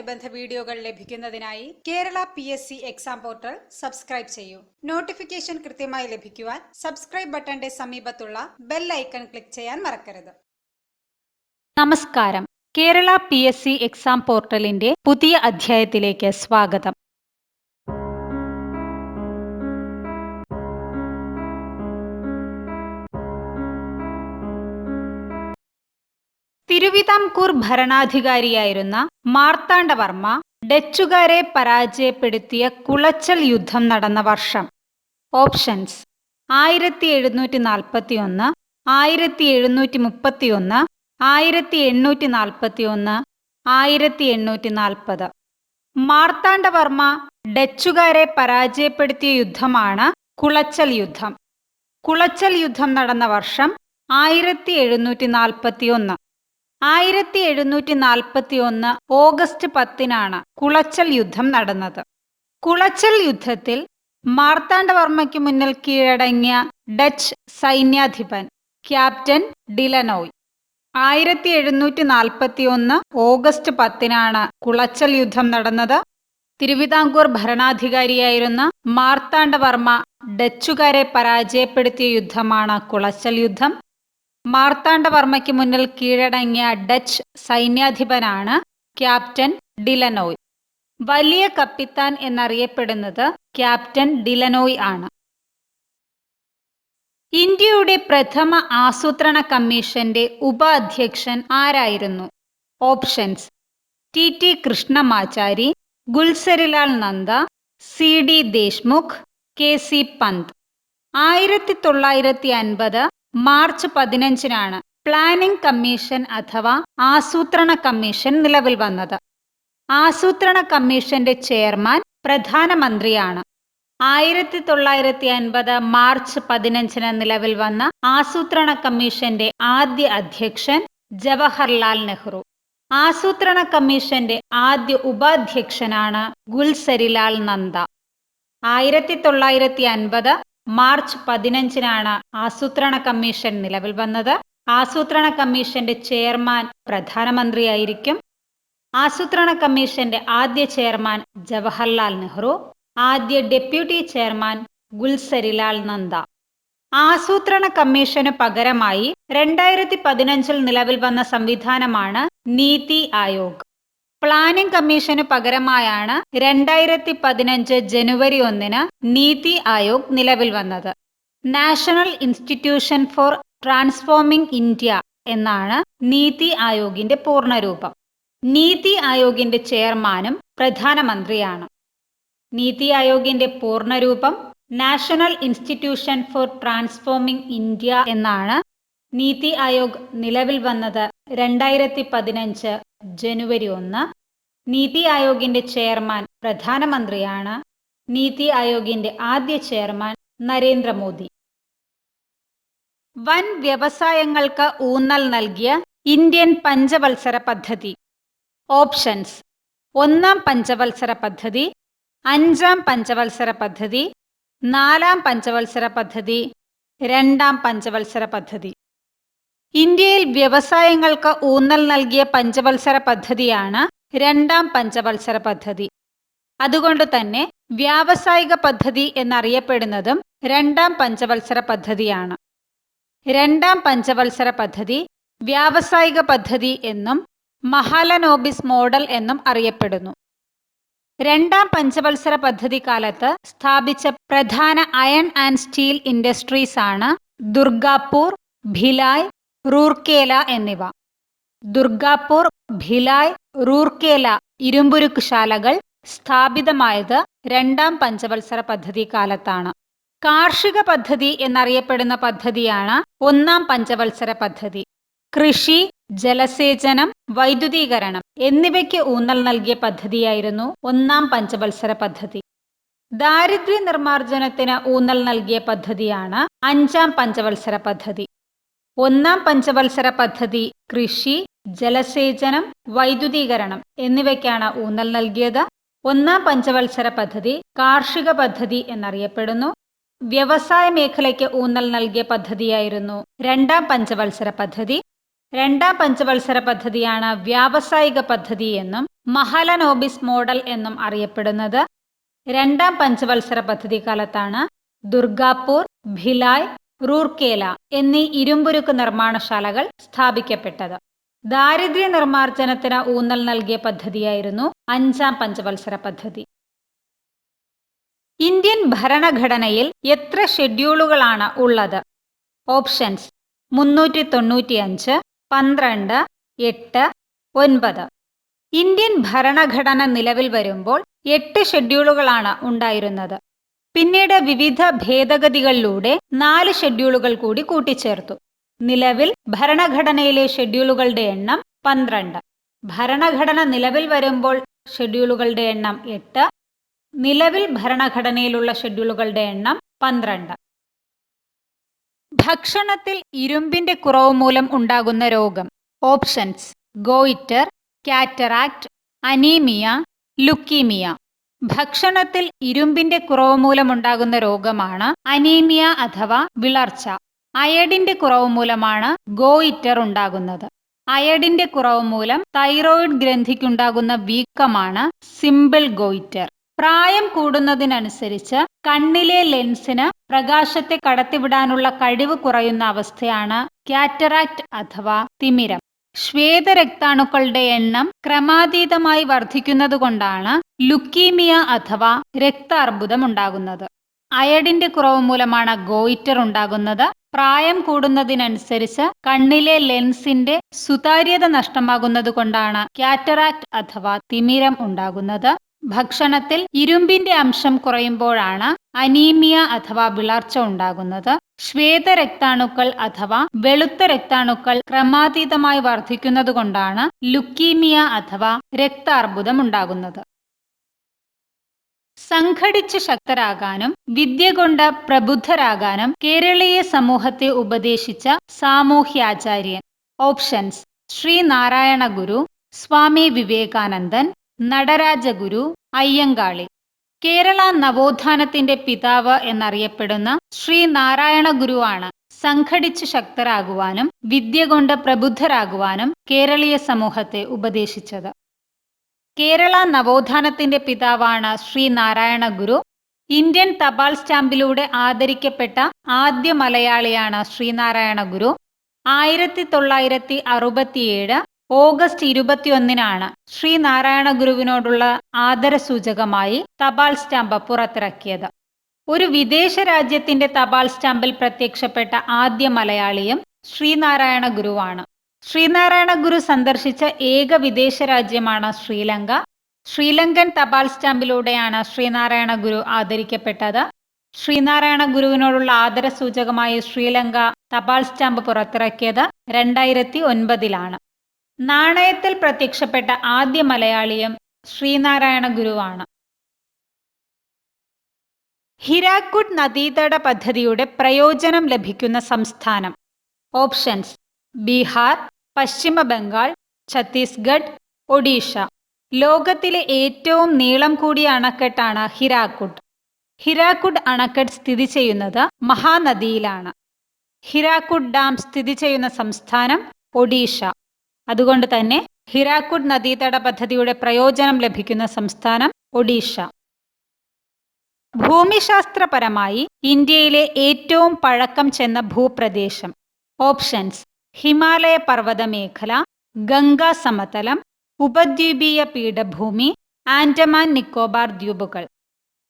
അനുബന്ധ വീഡിയോകൾ ലഭിക്കുന്നതിനായി Kerala PSC exam portal subscribe ചെയ്യൂ. നോട്ടിഫിക്കേഷൻ കൃത്യമായി ലഭിക്കുവാൻ സബ്സ്ക്രൈബ് ബട്ടന്റെ സമീപത്തുള്ള ബെൽ ഐക്കൺ ക്ലിക്ക് ചെയ്യാൻ മറക്കരുത്. നമസ്കാരം. കേരള PSC എക്സാം പോർട്ടലിന്റെ പുതിയ അധ്യായത്തിലേക്ക് സ്വാഗതം. തിരുവിതാംകൂർ ഭരണാധികാരിയായിരുന്ന മാർത്താണ്ഡവർമ്മ ഡച്ചുകാരെ പരാജയപ്പെടുത്തിയ കുളച്ചൽ യുദ്ധം നടന്ന വർഷം. ഓപ്ഷൻസ്: 1741, 1731, 1841, 1840. മാർത്താണ്ഡവർമ്മ ഡച്ചുകാരെ പരാജയപ്പെടുത്തിയ യുദ്ധമാണ് കുളച്ചൽ യുദ്ധം. കുളച്ചൽ യുദ്ധം നടന്ന വർഷം 1741. 1741 ഓഗസ്റ്റ് 10-നാണ് കുളച്ചൽ യുദ്ധം നടന്നത്. കുളച്ചൽ യുദ്ധത്തിൽ മാർത്താണ്ഡവർമ്മയ്ക്ക് മുന്നിൽ കീഴടങ്ങിയ ഡച്ച് സൈന്യാധിപൻ ക്യാപ്റ്റൻ ഡിലനോയ്. 1741 ഓഗസ്റ്റ് 10-നാണ് കുളച്ചൽ യുദ്ധം നടന്നത്. തിരുവിതാംകൂർ ഭരണാധികാരിയായിരുന്ന മാർത്താണ്ഡവർമ്മ ഡച്ചുകാരെ പരാജയപ്പെടുത്തിയ യുദ്ധമാണ് കുളച്ചൽ യുദ്ധം. മാർത്താണ്ഡവർമ്മയ്ക്ക് മുന്നിൽ കീഴടങ്ങിയ ഡച്ച് സൈന്യാധിപനാണ് ക്യാപ്റ്റൻ ഡിലനോയ്. വലിയ കപ്പിത്താൻ എന്നറിയപ്പെടുന്നത് ക്യാപ്റ്റൻ ഡിലനോയ് ആണ്. ഇന്ത്യയുടെ പ്രഥമ ആസൂത്രണ കമ്മീഷന്റെ ഉപാധ്യക്ഷൻ ആരായിരുന്നു? Options: TT Krishnamachari, Gulzarilal Nanda, CD Deshmukh, KC Pant. 1950 March 15-നാണ് planning commission അഥവാ ആസൂത്രണ കമ്മീഷൻ നിലവിൽ വന്നത്. ആസൂത്രണ കമ്മീഷന്റെ ചെയർമാൻ പ്രധാനമന്ത്രിയാണ്. 1950 മാർച്ച് 15-ന് നിലവിൽ വന്ന ആസൂത്രണ കമ്മീഷന്റെ ആദ്യ അധ്യക്ഷൻ ജവഹർലാൽ നെഹ്റു. ആസൂത്രണ കമ്മീഷന്റെ ആദ്യ ഉപാധ്യക്ഷനാണ് ഗുൽസരിലാൽ നന്ദ. 1950 മാർച്ച് 15-നാണ് ആസൂത്രണ കമ്മീഷൻ നിലവിൽ വന്നത്. ആസൂത്രണ കമ്മീഷന്റെ ചെയർമാൻ പ്രധാനമന്ത്രിയായിരിക്കും. ആസൂത്രണ കമ്മീഷന്റെ ആദ്യ ചെയർമാൻ ജവഹർലാൽ നെഹ്റു, ആദ്യ ഡെപ്യൂട്ടി ചെയർമാൻ ഗുൽസരിലാൽ നന്ദ. ആസൂത്രണ കമ്മീഷന് പകരമായി 2015 നിലവിൽ വന്ന സംവിധാനമാണ് നീതി ആയോഗ്. പ്ലാനിംഗ് കമ്മീഷന് പകരമായാണ് 2015 ജനുവരി 1-ന് നീതി ആയോഗ് നിലവിൽ വന്നത്. National institution for transforming India എന്നാണ് നീതി ആയോഗിന്റെ പൂർണ്ണരൂപം. നീതി ആയോഗിന്റെ ചെയർമാനും പ്രധാനമന്ത്രിയാണ്. നീതി ആയോഗിന്റെ പൂർണ്ണരൂപം national institution for transforming India എന്നാണ്. നീതി ആയോഗ് നിലവിൽ വന്നത് 2015 ജനുവരി 1. നീതി ആയോഗിന്റെ ചെയർമാൻ പ്രധാനമന്ത്രിയാണ്. നീതി ആയോഗിന്റെ ആദ്യ ചെയർമാൻ നരേന്ദ്രമോദി. വൻ വ്യവസായങ്ങൾക്ക് ഊന്നൽ നൽകിയ ഇന്ത്യൻ പഞ്ചവത്സര പദ്ധതി. ഓപ്ഷൻസ്: 1-ാം പഞ്ചവത്സര പദ്ധതി, 5-ാം പഞ്ചവത്സര പദ്ധതി, 4-ാം പഞ്ചവത്സര പദ്ധതി, 2-ാം പഞ്ചവത്സര പദ്ധതി. ഇന്ത്യയിൽ വ്യവസായങ്ങൾക്ക് ഊന്നൽ നൽകിയ പഞ്ചവത്സര പദ്ധതിയാണ് 2-ാം പഞ്ചവത്സര പദ്ധതി. അതുകൊണ്ട് തന്നെ വ്യാവസായിക പദ്ധതി എന്നറിയപ്പെടുന്നതും 2-ാം പഞ്ചവത്സര പദ്ധതിയാണ്. 2-ാം പഞ്ചവത്സര പദ്ധതി വ്യാവസായിക പദ്ധതി എന്നും മഹാലനോബിസ് മോഡൽ എന്നും അറിയപ്പെടുന്നു. 2-ാം പഞ്ചവത്സര പദ്ധതി കാലത്ത് സ്ഥാപിച്ച പ്രധാന അയൺ ആൻഡ് സ്റ്റീൽ ഇൻഡസ്ട്രീസ് ആണ് ദുർഗാപൂർ, ഭിലായ്, റൂർക്കേല എന്നിവ. ദുർഗാപൂർ, ഭിലായ്, റൂർക്കേല ഇരുമ്പുരുക്ക് ശാലകൾ സ്ഥാപിതമായത് 2-ാം പഞ്ചവത്സര പദ്ധതി കാലത്താണ്. കാർഷിക പദ്ധതി എന്നറിയപ്പെടുന്ന പദ്ധതിയാണ് 1-ാം പഞ്ചവത്സര പദ്ധതി. കൃഷി, ജലസേചനം, വൈദ്യുതീകരണം എന്നിവയ്ക്ക് ഊന്നൽ നൽകിയ പദ്ധതിയായിരുന്നു 1-ാം പഞ്ചവത്സര പദ്ധതി. ദാരിദ്ര്യ നിർമ്മാർജ്ജനത്തിന് ഊന്നൽ നൽകിയ പദ്ധതിയാണ് 5-ാം പഞ്ചവത്സര പദ്ധതി. 1-ാം പഞ്ചവത്സര പദ്ധതി കൃഷി, ജലസേചനം, വൈദ്യുതീകരണം എന്നിവയ്ക്കാണ് ഊന്നൽ നൽകിയത്. 1-ാം പഞ്ചവത്സര പദ്ധതി കാർഷിക പദ്ധതി എന്നറിയപ്പെടുന്നു. വ്യവസായ മേഖലയ്ക്ക് ഊന്നൽ നൽകിയ പദ്ധതിയായിരുന്നു 2-ാം പഞ്ചവത്സര പദ്ധതി. രണ്ടാം പഞ്ചവത്സര പദ്ധതിയാണ് വ്യാവസായിക പദ്ധതി എന്നും മഹലനോബിസ് മോഡൽ എന്നും അറിയപ്പെടുന്നത്. രണ്ടാം പഞ്ചവത്സര പദ്ധതി കാലത്താണ് ദുർഗാപൂർ, ഭിലായ്, റൂർക്കേല എന്നീ ഇരുമ്പുരുക്ക് നിർമ്മാണശാലകൾ സ്ഥാപിക്കപ്പെട്ടത്. ദാരിദ്ര്യ നിർമ്മാർജ്ജനത്തിന് ഊന്നൽ നൽകിയ പദ്ധതിയായിരുന്നു അഞ്ചാം പഞ്ചവത്സര പദ്ധതി. ഇന്ത്യൻ ഭരണഘടനയിൽ എത്ര ഷെഡ്യൂളുകളാണ് ഉള്ളത്? ഓപ്ഷൻസ്: 395, 12, 8, 9. ഇന്ത്യൻ ഭരണഘടന നിലവിൽ വരുമ്പോൾ 8 ഷെഡ്യൂളുകളാണ് ഉണ്ടായിരുന്നത്. പിന്നീട് വിവിധ ഭേദഗതികളിലൂടെ 4 ഷെഡ്യൂളുകൾ കൂടി കൂട്ടിച്ചേർത്തു. നിലവിൽ ഭരണഘടനയിലെ ഷെഡ്യൂളുകളുടെ എണ്ണം 12. ഭരണഘടന നിലവിൽ വരുമ്പോൾ ഷെഡ്യൂളുകളുടെ എണ്ണം 8. നിലവിൽ ഭരണഘടനയിലുള്ള ഷെഡ്യൂളുകളുടെ എണ്ണം 12. ഭക്ഷണത്തിൽ ഇരുമ്പിന്റെ കുറവ് മൂലം ഉണ്ടാകുന്ന രോഗം. Options: goitre, cataract, anaemia, leukaemia. ഭക്ഷണത്തിൽ ഇരുമ്പിന്റെ കുറവ് മൂലമുണ്ടാകുന്ന രോഗമാണ് അനീമിയ അഥവാ വിളർച്ച. അയഡിന്റെ കുറവ് മൂലമാണ് ഗോയിറ്റർ ഉണ്ടാകുന്നത്. അയഡിന്റെ കുറവ് മൂലം തൈറോയിഡ് ഗ്രന്ഥിക്കുണ്ടാകുന്ന വീക്കമാണ് സിമ്പിൾ ഗോയിറ്റർ. പ്രായം കൂടുന്നതിനനുസരിച്ച് കണ്ണിലെ ലെൻസിന് പ്രകാശത്തെ കടത്തിവിടാനുള്ള കഴിവ് കുറയുന്ന അവസ്ഥയാണ് കാറ്ററാക്ട് അഥവാ തിമിരം. ശ്വേതരക്താണുക്കളുടെ എണ്ണം ക്രമാതീതമായി വർദ്ധിക്കുന്നതുകൊണ്ടാണ് ലുക്കീമിയ അഥവാ രക്താർബുദം ഉണ്ടാകുന്നത്. അയഡിന്റെ കുറവ് മൂലമാണ് ഗോയിറ്റർ ഉണ്ടാകുന്നത്. പ്രായം കൂടുന്നതിനനുസരിച്ച് കണ്ണിലെ ലെൻസിന്റെ സുതാര്യത നഷ്ടമാകുന്നത് കൊണ്ടാണ് കാറ്ററാക്ട് അഥവാ തിമിരം ഉണ്ടാകുന്നത്. ഭക്ഷണത്തിൽ ഇരുമ്പിന്റെ അംശം കുറയുമ്പോഴാണ് അനീമിയ അഥവാ വിളർച്ച ഉണ്ടാകുന്നത്. ശ്വേതരക്താണുക്കൾ അഥവാ വെളുത്ത രക്താണുക്കൾ ക്രമാതീതമായി വർദ്ധിക്കുന്നതുകൊണ്ടാണ് ലുക്കീമിയ അഥവാ രക്താർബുദം ഉണ്ടാകുന്നത്. സംഘടിച്ച് ശക്തരാകാനും വിദ്യ കൊണ്ട് പ്രബുദ്ധരാകാനും കേരളീയ സമൂഹത്തെ ഉപദേശിച്ച സാമൂഹ്യാചാര്യൻ. ഓപ്ഷൻസ്: ശ്രീനാരായണ ഗുരു, സ്വാമി വിവേകാനന്ദൻ, നടരാജഗുരു, അയ്യങ്കാളി. കേരള നവോത്ഥാനത്തിന്റെ പിതാവ് എന്നറിയപ്പെടുന്ന ശ്രീനാരായണ ഗുരുവാണ് സംഘടിച്ച് ശക്തരാകുവാനും വിദ്യ കൊണ്ട് പ്രബുദ്ധരാകുവാനും കേരളീയ സമൂഹത്തെ ഉപദേശിച്ചത്. കേരള നവോത്ഥാനത്തിന്റെ പിതാവാണ് ശ്രീനാരായണ ഗുരു. ഇന്ത്യൻ തപാൽ സ്റ്റാമ്പിലൂടെ ആദരിക്കപ്പെട്ട ആദ്യ മലയാളിയാണ് ശ്രീനാരായണ ഗുരു. 1967 ഓഗസ്റ്റ് 21 ശ്രീനാരായണ ഗുരുവിനോടുള്ള ആദരസൂചകമായി തപാൽ സ്റ്റാമ്പ് പുറത്തിറക്കിയത്. ഒരു വിദേശ രാജ്യത്തിന്റെ തപാൽ സ്റ്റാമ്പിൽ പ്രത്യക്ഷപ്പെട്ട ആദ്യ മലയാളിയും ശ്രീനാരായണ ഗുരുവാണ്. ശ്രീനാരായണ ഗുരു സന്ദർശിച്ച ഏക വിദേശ രാജ്യമാണ് ശ്രീലങ്ക. ശ്രീലങ്കൻ തപാൽ സ്റ്റാമ്പിലൂടെയാണ് ശ്രീനാരായണ ഗുരു ആദരിക്കപ്പെട്ടത്. ശ്രീനാരായണ ഗുരുവിനോടുള്ള ആദരസൂചകമായി ശ്രീലങ്ക തപാൽ സ്റ്റാമ്പ് പുറത്തിറക്കിയത് 2009 നാണയത്തിൽ പ്രത്യക്ഷപ്പെട്ട ആദ്യ മലയാളിയും ശ്രീനാരായണ ഗുരുവാണ്. ഹിരാക്കുഡ് നദീതട പദ്ധതിയുടെ പ്രയോജനം ലഭിക്കുന്ന സംസ്ഥാനം. ഓപ്ഷൻസ്: ബീഹാർ, പശ്ചിമ ബംഗാൾ, ഛത്തീസ്ഗഡ്, ഒഡീഷ. ലോകത്തിലെ ഏറ്റവും നീളം കൂടിയ അണക്കെട്ടാണ് ഹിരാക്കുഡ്. ഹിരാക്കുഡ് അണക്കെട്ട് സ്ഥിതി ചെയ്യുന്നത് മഹാനദിയിലാണ്. ഹിരാക്കുഡ് ഡാം സ്ഥിതി ചെയ്യുന്ന സംസ്ഥാനം ഒഡീഷ. അതുകൊണ്ട് തന്നെ ഹിരാക്കുഡ് നദീതട പദ്ധതിയുടെ പ്രയോജനം ലഭിക്കുന്ന സംസ്ഥാനം ഒഡീഷ. ഭൂമിശാസ്ത്രപരമായി ഇന്ത്യയിലെ ഏറ്റവും പഴക്കം ചെന്ന ഭൂപ്രദേശം. ഓപ്ഷൻസ്: ഹിമാലയ പർവ്വത മേഖല, ഗംഗാ സമതലം, ഉപദ്വീപീയ പീഠഭൂമി, ആൻഡമാൻ നിക്കോബാർ ദ്വീപുകൾ.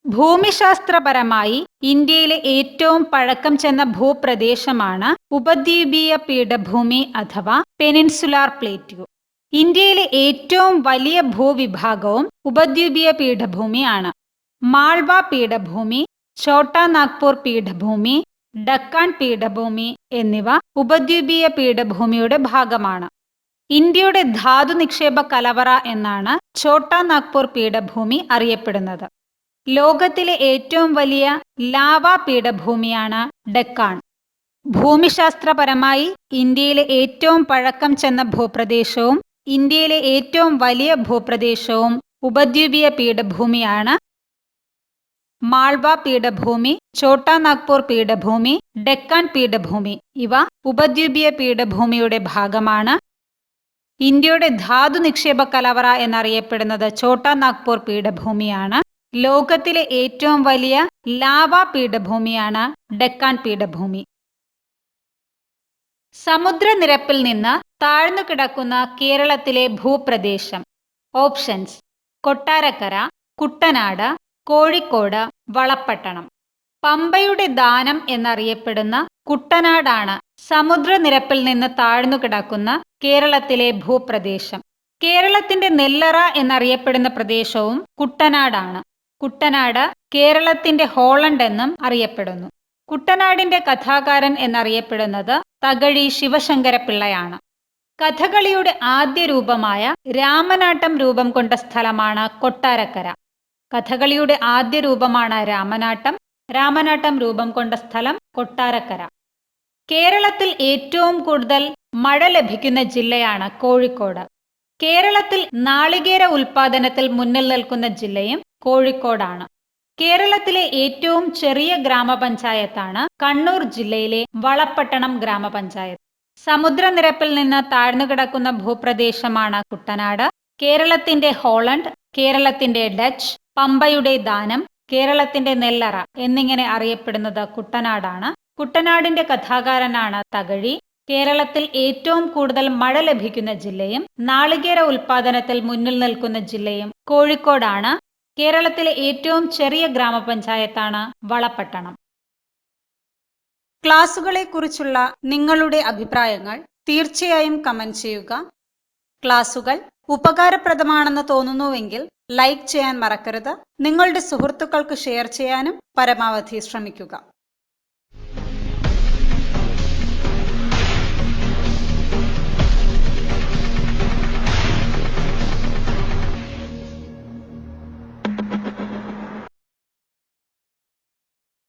ഭൂമിശാസ്ത്രപരമായി ഇന്ത്യയിലെ ഏറ്റവും പഴക്കം ചെന്ന ഭൂപ്രദേശമാണ് ഉപദ്വീപീയ പീഠഭൂമി അഥവാ പെനിൻസുലാർ പ്ലേറ്റ്യൂ. ഇന്ത്യയിലെ ഏറ്റവും വലിയ ഭൂവിഭാഗവും ഉപദ്വീപീയ പീഠഭൂമിയാണ്. മാൾവ പീഠഭൂമി, ഛോട്ടാ നാഗ്പൂർ പീഠഭൂമി, ഡക്കാൻ പീഠഭൂമി എന്നിവ ഉപദ്വീപീയ പീഠഭൂമിയുടെ ഭാഗമാണ്. ഇന്ത്യയുടെ ധാതു നിക്ഷേപ കലവറ എന്നാണ് ഛോട്ടാ നാഗ്പൂർ പീഠഭൂമി അറിയപ്പെടുന്നത്. ലോകത്തിലെ ഏറ്റവും വലിയ ലാവാ പീഠഭൂമിയാണ് ഡക്കാൻ. ഭൂമിശാസ്ത്രപരമായി ഇന്ത്യയിലെ ഏറ്റവും പഴക്കം ചെന്ന ഭൂപ്രദേശവും ഇന്ത്യയിലെ ഏറ്റവും വലിയ ഭൂപ്രദേശവും ഉപദ്വീപീയ പീഠഭൂമിയാണ്. മാൾവ പീഠഭൂമി ഛോട്ടാ നാഗ്പൂർ പീഠഭൂമി, ഡെക്കാൻ പീഠഭൂമി ഇവ ഉപദ്വീപീയ പീഠഭൂമിയുടെ ഭാഗമാണ്. ഇന്ത്യയുടെ ധാതു നിക്ഷേപ കലവറ എന്നറിയപ്പെടുന്നത് ഛോട്ടാ നാഗ്പൂർ പീഠഭൂമിയാണ്. ലോകത്തിലെ ഏറ്റവും വലിയ ലാവ പീഠഭൂമിയാണ് ഡെക്കാൻ പീഠഭൂമി. സമുദ്രനിരപ്പിൽ നിന്ന് താഴ്ന്നു കിടക്കുന്ന കേരളത്തിലെ ഭൂപ്രദേശം. ഓപ്ഷൻസ്: കൊട്ടാരക്കര, കുട്ടനാട്, കോഴിക്കോട്, വളപ്പട്ടണം. പമ്പയുടെ ദാനം എന്നറിയപ്പെടുന്ന കുട്ടനാടാണ് സമുദ്രനിരപ്പിൽ നിന്ന് താഴ്ന്നു കിടക്കുന്ന കേരളത്തിലെ ഭൂപ്രദേശം. കേരളത്തിന്റെ നെല്ലറ എന്നറിയപ്പെടുന്ന പ്രദേശവും കുട്ടനാടാണ്. കുട്ടനാട് കേരളത്തിന്റെ ഹോളണ്ട് എന്നും അറിയപ്പെടുന്നു. കുട്ടനാടിന്റെ കഥാകാരൻ എന്നറിയപ്പെടുന്നത് തകഴി ശിവശങ്കരപിള്ളയാണ്. കഥകളിയുടെ ആദ്യ രൂപമായ രാമനാട്ടം രൂപം കൊണ്ട സ്ഥലമാണ് കൊട്ടാരക്കര. കഥകളിയുടെ ആദ്യ രൂപമാണ് രാമനാട്ടം. രാമനാട്ടം രൂപം കൊണ്ട സ്ഥലം കൊട്ടാരക്കര. കേരളത്തിൽ ഏറ്റവും കൂടുതൽ മഴ ലഭിക്കുന്ന ജില്ലയാണ് കോഴിക്കോട്. കേരളത്തിൽ നാളികേര ഉൽപാദനത്തിൽ മുന്നിൽ നിൽക്കുന്ന ജില്ലയും കോഴിക്കോടാണ്. കേരളത്തിലെ ഏറ്റവും ചെറിയ ഗ്രാമപഞ്ചായത്താണ് കണ്ണൂർ ജില്ലയിലെ വളപ്പട്ടണം ഗ്രാമപഞ്ചായത്ത്. സമുദ്രനിരപ്പിൽ നിന്ന് താഴ്ന്നു കിടക്കുന്ന ഭൂപ്രദേശമാണ് കുട്ടനാട്. കേരളത്തിന്റെ ഹോളണ്ട്, കേരളത്തിന്റെ ഡച്ച്, പമ്പയുടെ ദാനം, കേരളത്തിന്റെ നെല്ലറ എന്നിങ്ങനെ അറിയപ്പെടുന്നത് കുട്ടനാടാണ്. കുട്ടനാടിന്റെ കഥാകാരനാണ് തകഴി. കേരളത്തിൽ ഏറ്റവും കൂടുതൽ മഴ ലഭിക്കുന്ന ജില്ലയും നാളികേര ഉൽപാദനത്തിൽ മുന്നിൽ നിൽക്കുന്ന ജില്ലയും കോഴിക്കോടാണ്. കേരളത്തിലെ ഏറ്റവും ചെറിയ ഗ്രാമപഞ്ചായത്താണ് വളപ്പട്ടണം. ക്ലാസുകളെക്കുറിച്ചുള്ള നിങ്ങളുടെ അഭിപ്രായങ്ങൾ തീർച്ചയായും കമന്റ് ചെയ്യുക. ക്ലാസുകൾ ഉപകാരപ്രദമാണെന്ന് തോന്നുന്നുവെങ്കിൽ ലൈക്ക് ചെയ്യാൻ മറക്കരുത്. നിങ്ങളുടെ സുഹൃത്തുക്കൾക്ക് ഷെയർ ചെയ്യാനും പരമാവധി ശ്രമിക്കുക.